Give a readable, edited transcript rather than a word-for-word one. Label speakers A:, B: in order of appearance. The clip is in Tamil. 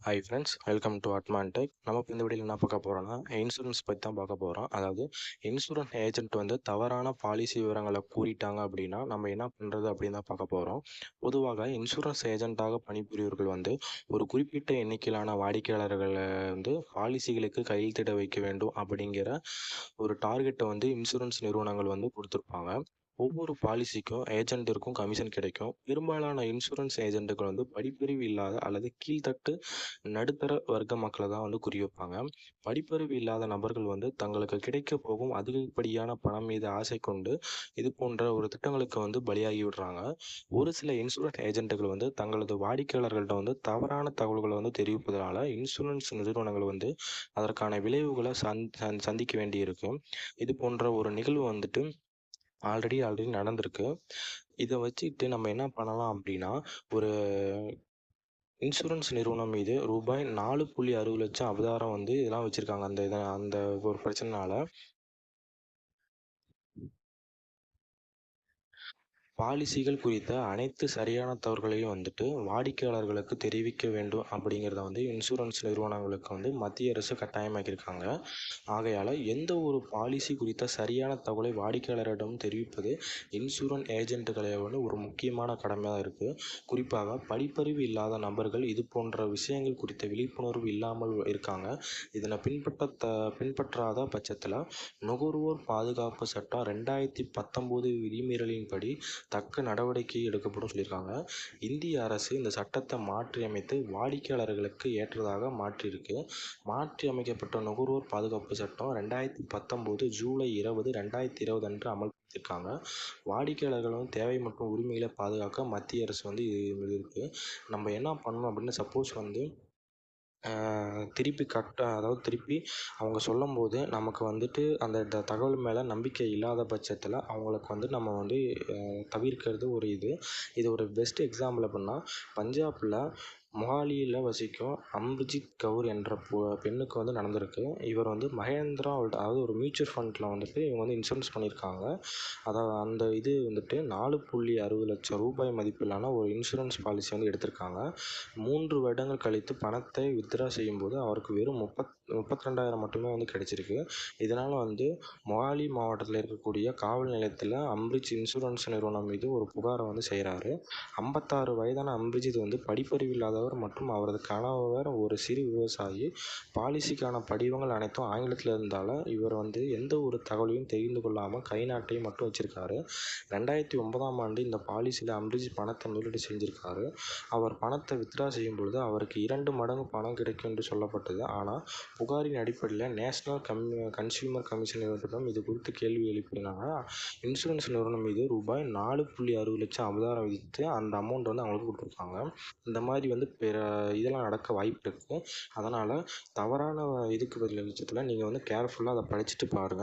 A: Hi friends, welcome to Admantech. நம்ம இப்போ இந்த வீடியோவில் என்ன பார்க்க போகிறோம்னா, இன்சூரன்ஸ் பற்றி தான் பார்க்க போகிறோம். அதாவது இன்சூரன்ஸ் ஏஜென்ட் வந்து தவறான பாலிசி விவரங்களை கூறிட்டாங்க அப்படின்னா நம்ம என்ன பண்ணுறது அப்படின்னு தான் பார்க்க போகிறோம். பொதுவாக இன்சூரன்ஸ் ஏஜென்ட்டாக பணிபுரியவர்கள் வந்து ஒரு குறிப்பிட்ட எண்ணிக்கையிலான வாடிக்கையாளர்களை வந்து பாலிசிகளுக்கு கையெழுத்திட வைக்க வேண்டும் அப்படிங்கிற ஒரு டார்கெட்டை வந்து இன்சூரன்ஸ் நிறுவனங்கள் வந்து கொடுத்துருப்பாங்க. ஒவ்வொரு பாலிசிக்கும் ஏஜென்ட்டிற்கும் கமிஷன் கிடைக்கும். பெரும்பாலான இன்சூரன்ஸ் ஏஜென்ட்டுகள் வந்து படிப்பறிவு இல்லாத அல்லது கீழ்த்தட்டு நடுத்தர வர்க்க மக்களை தான் வந்து குறி வைப்பாங்க. படிப்பறிவு இல்லாத நபர்கள் வந்து தங்களுக்கு கிடைக்க போகும் அதிகப்படியான பணம் மீது ஆசை கொண்டு இது போன்ற ஒரு திட்டங்களுக்கு வந்து பலியாகி விடுறாங்க. ஒரு சில இன்சூரன்ஸ் ஏஜென்ட்டுகள் வந்து தங்களது வாடிக்கையாளர்கள்ட்ட வந்து தவறான தகவல்களை வந்து தெரிவிப்பதனால இன்சூரன்ஸ் நிறுவனங்கள் வந்து அதற்கான விளைவுகளை சந்திக்க வேண்டியிருக்கு. இது போன்ற ஒரு நிகழ்வு வந்துட்டு ஆல்ரெடி நடந்திருக்கு. இதை வச்சுக்கிட்டு நம்ம என்ன பண்ணலாம் அப்படின்னா, ஒரு இன்சூரன்ஸ் நிறுவனம் மீது ரூபாய் 4.60 லட்சம் அபராதம் வந்து இதெல்லாம் வச்சுருக்காங்க. அந்த ஒரு பிரச்சனைனால பாலிசிகள் குறித்த அனைத்து சரியான தவறுகளையும் வந்துட்டு வாடிக்கையாளர்களுக்கு தெரிவிக்க வேண்டும் அப்படிங்கிறத வந்து இன்சூரன்ஸ் நிறுவனங்களுக்கு வந்து மத்திய அரசு கட்டாயமாக்கியிருக்காங்க. ஆகையால் எந்த ஒரு பாலிசி குறித்த சரியான தகவலை வாடிக்கையாளரிடம் தெரிவிப்பது இன்சூரன்ஸ் ஏஜென்ட்டுகளை வந்து ஒரு முக்கியமான கடமையாக இருக்குது. குறிப்பாக படிப்பறிவு இல்லாத நபர்கள் இது போன்ற விஷயங்கள் குறித்த விழிப்புணர்வு இல்லாமல் இருக்காங்க. இதனை பின்பற்றாத பட்சத்தில் நுகர்வோர் பாதுகாப்பு சட்டம் 2019 விதிமீறலின்படி தக்க நடவடிக்கை எடுக்கப்படும் சொல்லியிருக்காங்க. இந்திய அரசு இந்த சட்டத்தை மாற்றியமைத்து வாடிக்கையாளர்களுக்கு ஏற்றதாக மாற்றி அமைக்கப்பட்ட நுகர்வோர் பாதுகாப்பு சட்டம் 2019 ஜூலை 20, 2020 அன்று அமல்படுத்தியிருக்காங்க. வாடிக்கையாளர்களின் தேவை மற்றும் உரிமைகளை பாதுகாக்க மத்திய அரசு வந்து இது இருக்குது. நம்ம என்ன பண்ணணும் அப்படின்னு சப்போஸ் வந்து திருப்பி அவங்க சொல்லும்போது நமக்கு வந்துட்டு அந்த தகவல் மேலே நம்பிக்கை இல்லாத பட்சத்தில் அவங்களுக்கு வந்து நம்ம வந்து தவிர்க்கிறது இது ஒரு பெஸ்ட் எக்ஸாம்பிள் அப்படின்னா, பஞ்சாபில் மொஹாலியில் வசிக்கும் அம்ரிஜித் கவுர் என்ற பெண்ணுக்கு வந்து நடந்திருக்கு. இவர் வந்து மகேந்திரா அதாவது ஒரு மியூச்சுவல் ஃபண்டில் வந்துட்டு இவங்க வந்து இன்சூரன்ஸ் பண்ணியிருக்காங்க. அதாவது அந்த இது வந்துட்டு 4.60 லட்சம் ரூபாய் மதிப்பிலான ஒரு இன்சூரன்ஸ் பாலிசி வந்து எடுத்திருக்காங்க. 3 வருடங்கள் கழித்து பணத்தை வித்ட்ரா செய்யும்போது அவருக்கு வெறும் 32,000 மட்டுமே வந்து கிடைச்சிருக்கு. இதனால் வந்து மொஹாலி மாவட்டத்தில் இருக்கக்கூடிய காவல் நிலையத்தில் அம்ரிஜ் இன்சூரன்ஸ் நிறுவனம் மீது ஒரு புகாரை வந்து செய்கிறாரு. 56 வயதான அம்ரிஜித் வந்து படிப்பறிவு இல்லாதவர் மற்றும் அவரது கணவர் ஒரு சிறு விவசாயி. பாலிசிக்கான படிவங்கள் அனைத்தும் ஆங்கிலத்தில் இருந்தாலும் இவர் வந்து எந்த ஒரு தகவலையும் தெரிந்து கொள்ளாமல் கை நாட்டையும் மட்டும் வச்சிருக்காரு. 2009ஆம் ஆண்டு இந்த பாலிசியில் அம்ரிஜித் பணத்தை முதலீடு செஞ்சிருக்காரு. அவர் பணத்தை வித்ட்ரா செய்யும் பொழுது அவருக்கு 2 மடங்கு பணம் கிடைக்கும் என்று சொல்லப்பட்டது. ஆனால் புகாரின் அடிப்படையில் நேஷனல் கன்சியூமர் கமிஷன் நிறுவனத்திடம் இது குறித்து கேள்வி எழுப்பினாங்க. இன்சூரன்ஸ் நிறுவனம் மீது ரூபாய் 4.60 லட்சம் அபராதம் விதித்து அந்த அமௌண்ட் வந்து அவங்களுக்கு கொடுத்துருக்காங்க. இந்த மாதிரி வந்து இதெல்லாம் நடக்க வாய்ப்பு இருக்குது. அதனால் தவறான இதுக்கு பதில் பட்சத்தில் நீங்கள் வந்து கேர்ஃபுல்லாக அதை படிச்சுட்டு பாருங்கள்.